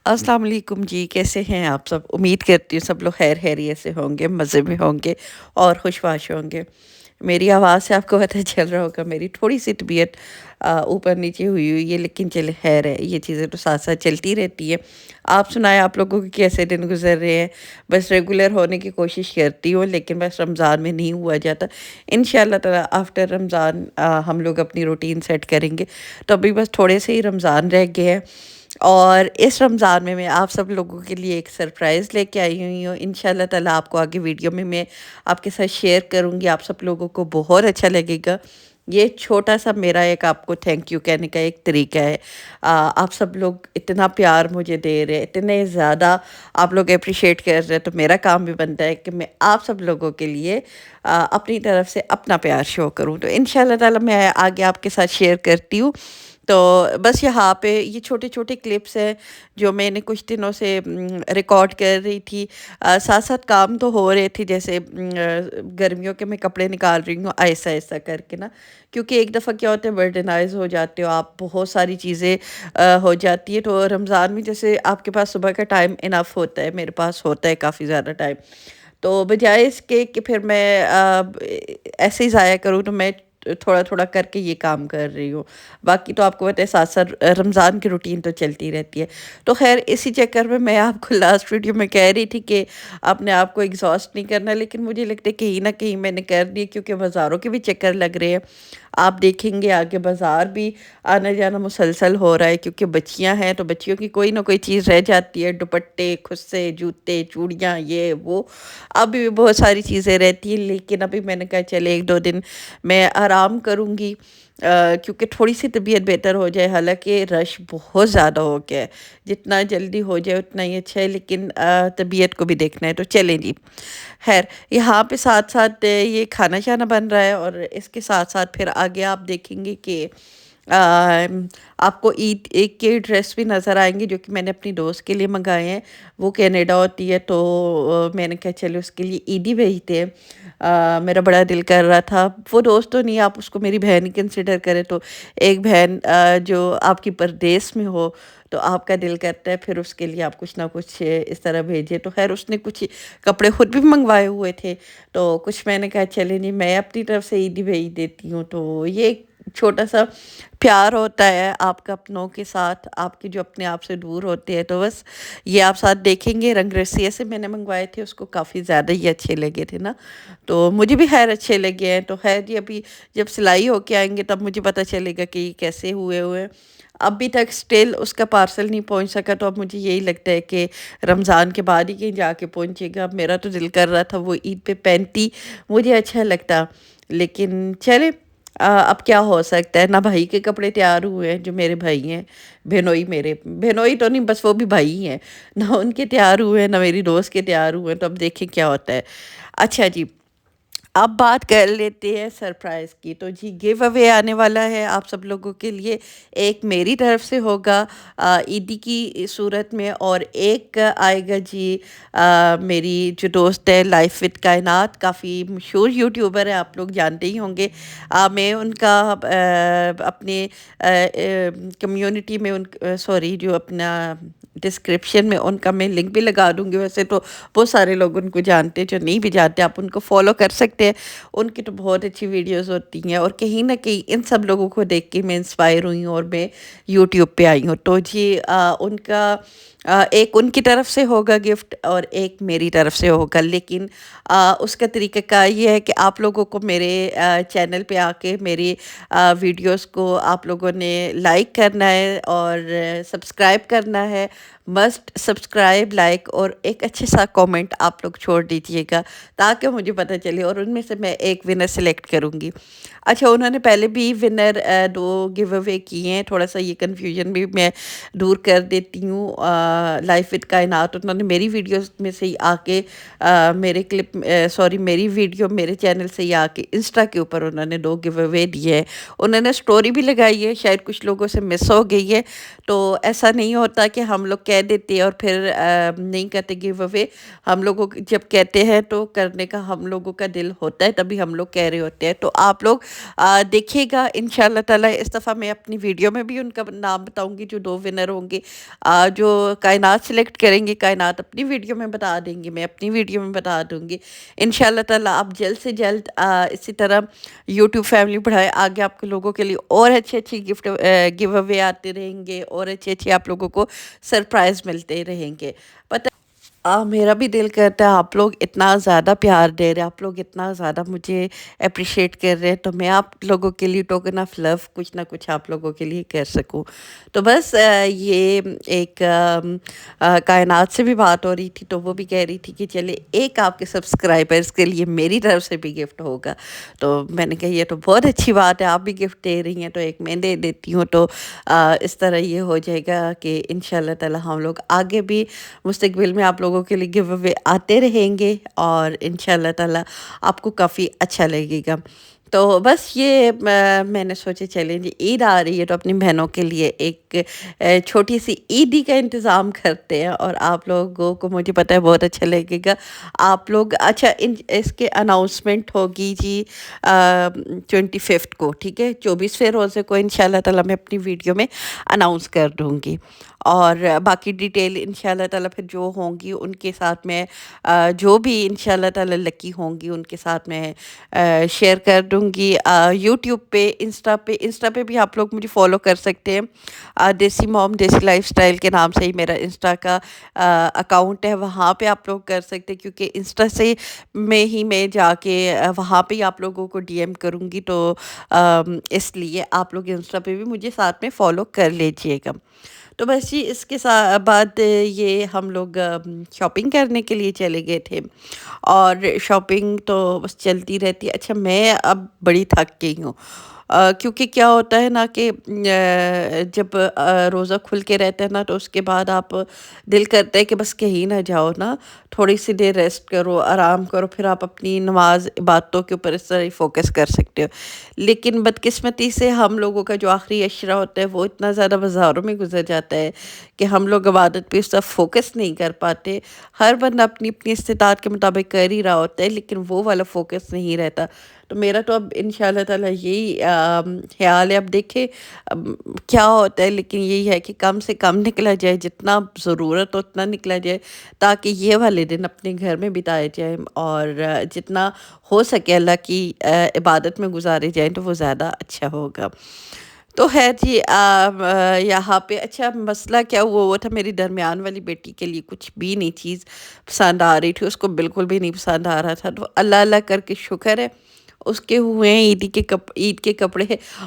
अस्सलाम वालेकुम जी, कैसे हैं आप सब? उम्मीद करती हूँ सब लोग खैर खैरियत से होंगे, मज़े में होंगे और खुशबाश होंगे। मेरी आवाज़ से आपको पता चल रहा होगा मेरी थोड़ी-सी तबीयत ऊपर-नीचे हुई है, लेकिन चले खैर है, ये चीज़ें तो साथ-साथ चलती रहती हैं। आप सुनाएँ आप लोगों के कैसे दिन गुज़र रहे हैं? बस रेगुलर होने की कोशिश करती हूँ, लेकिन बस रमज़ान में नहीं हुआ जाता। इंशाअल्लाह ताला आफ्टर रमज़ान हम लोग अपनी रूटीन सेट करेंगे। तो अभी बस थोड़े से ही रमज़ान रह गए हैं। और इस रमज़ान में मैं आप सब लोगों के लिए एक सरप्राइज़ लेके आई हुई हूँ। इंशाअल्लाह ताला आपको आगे वीडियो में मैं आपके साथ शेयर करूँगी, आप सब लोगों को बहुत अच्छा लगेगा। ये छोटा-सा मेरा एक आपको थैंक यू कहने का एक तरीका है। आप सब लोग इतना प्यार मुझे दे रहे हैं, इतने ज़्यादा आप लोग एप्रिशिएट कर रहे हैं, तो मेरा काम भी बनता है कि मैं आप सब लोगों के लिए अपनी तरफ से अपना प्यार शो करूँ। तो इंशाअल्लाह ताला मैं आगे आपके साथ शेयर करती हूँ। तो बस यहाँ पे ये छोटे-छोटे क्लिप्स हैं जो मैंने कुछ दिनों से रिकॉर्ड कर रही थी। साथ-साथ काम तो हो रहे थे जैसे गर्मियों के मैं कपड़े निकाल रही हूँ आहिस्ता-आहिस्ता करके ना, क्योंकि एक दफ़ा क्या होता है बर्डनाइज़ हो जाते हो आप, बहुत सारी चीज़ें हो जाती है। तो रमज़ान में जैसे आपके पास सुबह का टाइम इनफ होता है, मेरे पास होता है काफ़ी ज़्यादा टाइम। तो बजाय इसके कि फिर मैं ऐसे ही ज़ाया करूँ, तो मैं थोड़ा-थोड़ा करके ये काम कर रही हूँ। बाकी तो आपको पता है साथ-साथ रमज़ान की रूटीन तो चलती रहती है। तो ख़ैर इसी चक्कर में मैं आपको लास्ट वीडियो में कह रही थी कि अपने आप को एग्ज़ॉस्ट नहीं करना, लेकिन मुझे लगता है कहीं न कहीं मैंने कर दिया, क्योंकि बाज़ारों के भी चक्कर लग रहे हैं। आप देखेंगे आगे बाज़ार भी आना-जाना मुसलसल हो रहा है, क्योंकि बच्चियाँ हैं तो बच्चियों की कोई ना कोई चीज़ रह जाती है, दुपट्टे, खुस्से, जूते, चूड़ियाँ, ये वो। अभी भी बहुत सारी चीज़ें रहती हैं, लेकिन अभी मैंने कहा चले 1-2 दिन मैं आराम करूँगी, क्योंकि थोड़ी-सी तबीयत बेहतर हो जाए। हालाँकि रश बहुत ज़्यादा हो गया है, जितना जल्दी हो जाए उतना ही अच्छा है, लेकिन तबीयत को भी देखना है, तो चलें जी। ख़ैर यहाँ पे साथ-साथ ये खाना-शाना बन रहा है, और इसके साथ-साथ फिर आगे आप देखेंगे कि आपको ईद एक के ड्रेस भी नज़र आएँगे जो कि मैंने अपनी दोस्त के लिए मँगाए हैं। वो कनाडा होती है, तो मैंने कहा चलो उसके लिए ईदी भेजते हैं। मेरा बड़ा दिल कर रहा था, वो दोस्त तो नहीं, आप उसको मेरी बहन ही कंसिडर करें, तो एक बहन जो आपकी परदेस में हो, तो आपका दिल करता है फिर उसके लिए आप कुछ ना कुछ इस तरह भेजें। तो ख़ैर उसने कुछ कपड़े खुद भी मँगवाए हुए थे, तो कुछ मैंने कहा चले नहीं मैं अपनी तरफ से ईदी भेज देती हूँ। तो ये एक छोटा-सा प्यार होता है आपका अपनों के साथ, आपके जो अपने आप से दूर होते हैं। तो बस ये आप साथ देखेंगे, रंगरसिया से मैंने मँगवाए थे, उसको काफ़ी ज़्यादा ही अच्छे लगे थे ना, तो मुझे भी ख़ैर अच्छे लगे हैं। तो ख़ैर जी अभी जब सिलाई होके आएँगे तब मुझे पता चलेगा कि ये कैसे हुए हैं। अभी तक स्टिल उसका पार्सल नहीं पहुँच सका, तो अब मुझे यही लगता है कि रमज़ान के बाद ही कहीं जाके पहुँचेगा। अब मेरा तो दिल कर रहा था वो ईद पे पहनती, मुझे अच्छा लगता, लेकिन चले अब क्या हो सकता है। ना भाई के कपड़े तैयार हुए हैं, जो मेरे भाई हैं, बिनोई मेरे बिनोई तो नहीं, बस वो भी भाई ही हैं। ना उनके तैयार हुए हैं, ना मेरी दोस्त के तैयार हुए हैं, तो अब देखें क्या होता है। अच्छा जी, अब बात कर लेते हैं सरप्राइज़ की। तो जी गिव अवे आने वाला है आप सब लोगों के लिए। एक मेरी तरफ से होगा ईदी की सूरत में, और एक आएगा जी मेरी जो दोस्त है लाइफ विद कायनात, काफ़ी मशहूर यूट्यूबर है, आप लोग जानते ही होंगे। मैं उनका अपने कम्युनिटी में सॉरी जो अपना डिस्क्रिप्शन में उनका मैं लिंक भी लगा दूँगी। वैसे तो बहुत सारे लोग उनको जानते हैं, जो नहीं भी जानते आप उनको फॉलो कर सकते हैं। उनकी तो बहुत अच्छी वीडियोज़ होती हैं, और कहीं न कहीं इन सब लोगों को देख के मैं इंस्पायर हुई हूँ और मैं यूट्यूब पे आई हूँ। तो जी उनका एक उनकी तरफ से होगा गिफ्ट, और एक मेरी तरफ से होगा, लेकिन उसका तरीक़ाकार ये है कि आप लोगों को मेरे चैनल पे आके मेरी वीडियोज़ को आप लोगों ने लाइक करना है और सब्सक्राइब करना है। मस्ट सब्सक्राइब, लाइक और एक अच्छे सा कमेंट आप लोग छोड़ दीजिएगा, ताकि मुझे पता चले और उनमें से मैं एक विनर सेलेक्ट करूँगी। अच्छा, उन्होंने पहले भी विनर 2 गिव अवे किए हैं, थोड़ा-सा ये कन्फ्यूजन भी मैं दूर कर देती हूँ। लाइफ विद कायनात उन्होंने मेरी वीडियोज़ में से ही आके मेरे सॉरी मेरी वीडियो मेरे चैनल से ही आके इंस्टा के ऊपर उन्होंने 2 गिव अवे दिए हैं। उन्होंने स्टोरी भी लगाई है, शायद कुछ लोगों से मिस हो गई है। तो ऐसा नहीं होता कि हम लोग कह देते हैं और फिर नहीं करते गिव अवे। हम लोगों को जब कहते हैं तो करने का हम लोगों का दिल ہوتا ہے تبھی ہم لوگ کہہ رہے ہوتے ہیں. تو آپ لوگ دیکھیے گا انشاءاللہ تعالیٰ. اس دفعہ میں اپنی ویڈیو میں بھی ان کا نام بتاؤں گی جو 2 ونر ہوں گے. جو کائنات سلیکٹ کریں گے، کائنات اپنی ویڈیو میں بتا دیں گے، میں اپنی ویڈیو میں بتا دوں گی. انشاءاللہ تعالیٰ آپ جلد سے جلد اسی طرح یوٹیوب فیملی بڑھائے آگے. آپ کے لوگوں کے لیے اور اچھی اچھی گفٹ گیو اوے آتے رہیں گے، اور اچھے اچھے آپ لوگوں کو سرپرائز ملتے رہیں گے. پتہ میرا بھی دل کرتا ہے آپ لوگ اتنا زیادہ پیار دے رہے ہیں، آپ لوگ اتنا زیادہ مجھے اپریشیٹ کر رہے ہیں، تو میں آپ لوگوں کے لیے ٹوکن آف لو کچھ نہ کچھ آپ لوگوں کے لیے کر سکوں. تو بس یہ ایک کائنات سے بھی بات ہو رہی تھی، تو وہ بھی کہہ رہی تھی کہ چلے ایک آپ کے سبسکرائبرز کے لیے میری طرف سے بھی گفٹ ہوگا. تو میں نے کہا یہ تو بہت اچھی بات ہے، آپ بھی گفٹ دے رہی ہیں تو ایک میں دے دیتی ہوں. تو اس طرح یہ ہو جائے گا کہ انشاءاللہ تعالی ہم لوگ آگے بھی مستقبل میں آپ لوگوں کے لیے گیو اوے آتے رہیں گے، اور انشاءاللہ تعالی آپ کو کافی اچھا لگے گا. تو بس یہ میں نے سوچے چلیں جی عید آ رہی ہے تو اپنی بہنوں کے لیے ایک چھوٹی سی عیدی کا انتظام کرتے ہیں، اور آپ لوگوں کو مجھے پتہ ہے بہت اچھا لگے گا. آپ لوگ اچھا اس کے اناؤنسمنٹ ہوگی جی 25 کو، ٹھیک ہے، 24ویں روزے کو انشاءاللہ تعالیٰ میں اپنی ویڈیو میں اناؤنس کر دوں گی. اور باقی ڈیٹیل انشاءاللہ تعالیٰ پھر جو ہوں گی ان کے ساتھ میں جو بھی انشاءاللہ تعالیٰ لکی ہوں گی ان کے ساتھ میں شیئر کر دوں گی. یوٹیوب پہ، انسٹا پہ بھی آپ لوگ مجھے فالو کر سکتے ہیں. دیسی موم دیسی لائف سٹائل کے نام سے ہی میرا انسٹا کا اکاؤنٹ ہے، وہاں پہ آپ لوگ کر سکتے ہیں، کیونکہ انسٹا سے میں ہی میں جا کے وہاں پہ ہی آپ لوگوں کو ڈی ایم کروں گی. تو اس لیے آپ لوگ انسٹا پہ بھی مجھے ساتھ میں فالو کر لیجئے گا. تو بس جی اس کے بعد یہ ہم لوگ شاپنگ کرنے کے لیے چلے گئے تھے، اور شاپنگ تو بس چلتی رہتی ہے. اچھا میں اب بڑی تھک گئی ہوں، کیونکہ کیا ہوتا ہے نا کہ جب روزہ کھل کے رہتا ہے نا تو اس کے بعد آپ دل کرتا ہے کہ بس کہیں نہ جاؤ نا، تھوڑی سی دیر ریسٹ کرو، آرام کرو، پھر آپ اپنی نماز عبادتوں کے اوپر اس طرح ہی فوکس کر سکتے ہو. لیکن بدقسمتی سے ہم لوگوں کا جو آخری عشرہ ہوتا ہے وہ اتنا زیادہ بازاروں میں گزر جاتا ہے کہ ہم لوگ عبادت پہ اس طرح فوکس نہیں کر پاتے. ہر بندہ اپنی اپنی استطاعت کے مطابق کر ہی رہا ہوتا ہے، لیکن وہ والا فوکس نہیں رہتا. تو میرا تو اب انشاءاللہ تعالیٰ یہی خیال ہے، اب دیکھیں کیا ہوتا ہے، لیکن یہی ہے کہ کم سے کم نکلا جائے، جتنا ضرورت ہو اتنا نکلا جائے، تاکہ یہ والے دن اپنے گھر میں بتائے جائیں، اور جتنا ہو سکے اللہ کی عبادت میں گزارے جائیں تو وہ زیادہ اچھا ہوگا. تو ہے جی یہاں پہ اچھا مسئلہ کیا ہوا وہ تھا، میری درمیان والی بیٹی کے لیے کچھ بھی نہیں چیز پسند آ رہی تھی، اس کو بالکل بھی نہیں پسند آ رہا تھا. تو اللہ اللہ کر کے شکر ہے اس کے ہوئے ہیں عید کے کپڑے.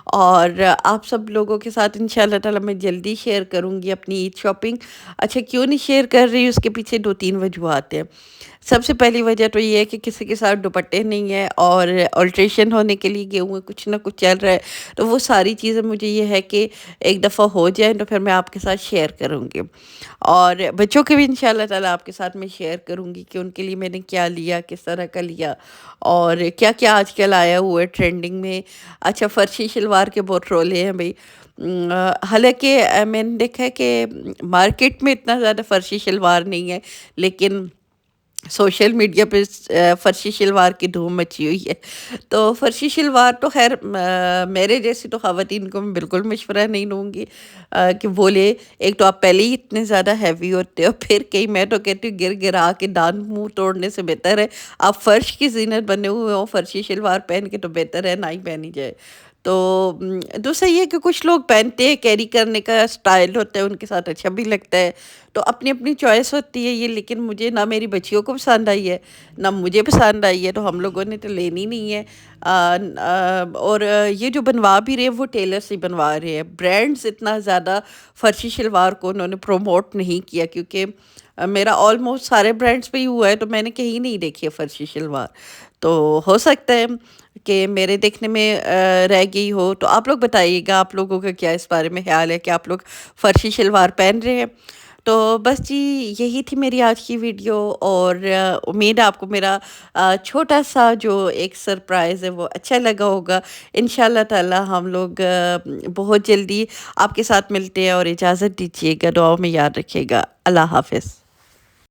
اور آپ سب لوگوں کے ساتھ انشاءاللہ تعالیٰ میں جلدی شیئر کروں گی اپنی عید شاپنگ. اچھا کیوں نہیں شیئر کر رہی، اس کے پیچھے 2-3 وجوہات ہیں. سب سے پہلی وجہ تو یہ ہے کہ کسی کے ساتھ دوپٹے نہیں ہیں، اور آلٹریشن ہونے کے لیے گئے ہوئے، کچھ نہ کچھ چل رہا ہے. تو وہ ساری چیزیں مجھے یہ ہے کہ ایک دفعہ ہو جائیں تو پھر میں آپ کے ساتھ شیئر کروں گی. اور بچوں کے بھی انشاءاللہ تعالیٰ آپ کے ساتھ میں شیئر کروں گی کہ ان کے لیے میں نے کیا لیا، کس طرح کا لیا، اور کیا کیا آج کل آیا ہوا ہے ٹرینڈنگ میں. اچھا فرشی شلوار کے بہت رولے ہیں بھئی. حالانکہ میں نے دیکھا ہے کہ مارکیٹ میں اتنا زیادہ فرشی شلوار نہیں ہے، لیکن سوشل میڈیا پہ فرشی شلوار کی دھوم مچی ہوئی ہے. تو فرشی شلوار تو خیر میرے جیسی تو خواتین کو میں بالکل مشورہ نہیں دوں گی کہ وہ لے. ایک تو آپ پہلے ہی اتنے زیادہ ہیوی ہوتے ہو، پھر کہیں میں تو کہتی ہوں گر گرا کے دانت منہ توڑنے سے بہتر ہے آپ فرش کی زینت بنے ہوئے ہوں، فرشی شلوار پہن کے تو بہتر ہے نہ ہی پہنی جائے. تو دوسرا یہ کہ کچھ لوگ پہنتے ہیں، کیری کرنے کا سٹائل ہوتا ہے ان کے ساتھ اچھا بھی لگتا ہے. تو اپنی اپنی چوائس ہوتی ہے یہ، لیکن مجھے نہ میری بچیوں کو پسند آئی ہے نہ مجھے پسند آئی ہے، تو ہم لوگوں نے تو لینی نہیں ہے. اور یہ جو بنوا بھی رہے ہیں وہ ٹیلر سے بنوا رہے ہیں، برانڈز اتنا زیادہ فرشی شلوار کو انہوں نے پروموٹ نہیں کیا، کیونکہ میرا آلموسٹ سارے برانڈز پہ ہی ہوا ہے تو میں نے کہیں نہیں دیکھی ہے فرشی شلوار. تو ہو سکتا ہے کہ میرے دیکھنے میں رہ گئی ہو. تو آپ لوگ بتائیے گا آپ لوگوں کا کیا اس بارے میں خیال ہے کہ آپ لوگ فرشی شلوار پہن رہے ہیں. تو بس جی یہی تھی میری آج کی ویڈیو، اور امید ہے آپ کو میرا چھوٹا سا جو ایک سرپرائز ہے وہ اچھا لگا ہوگا. انشاءاللہ تعالی ہم لوگ بہت جلدی آپ کے ساتھ ملتے ہیں، اور اجازت دیجیے گا، دعاؤں میں یاد رکھیے گا. اللہ حافظ.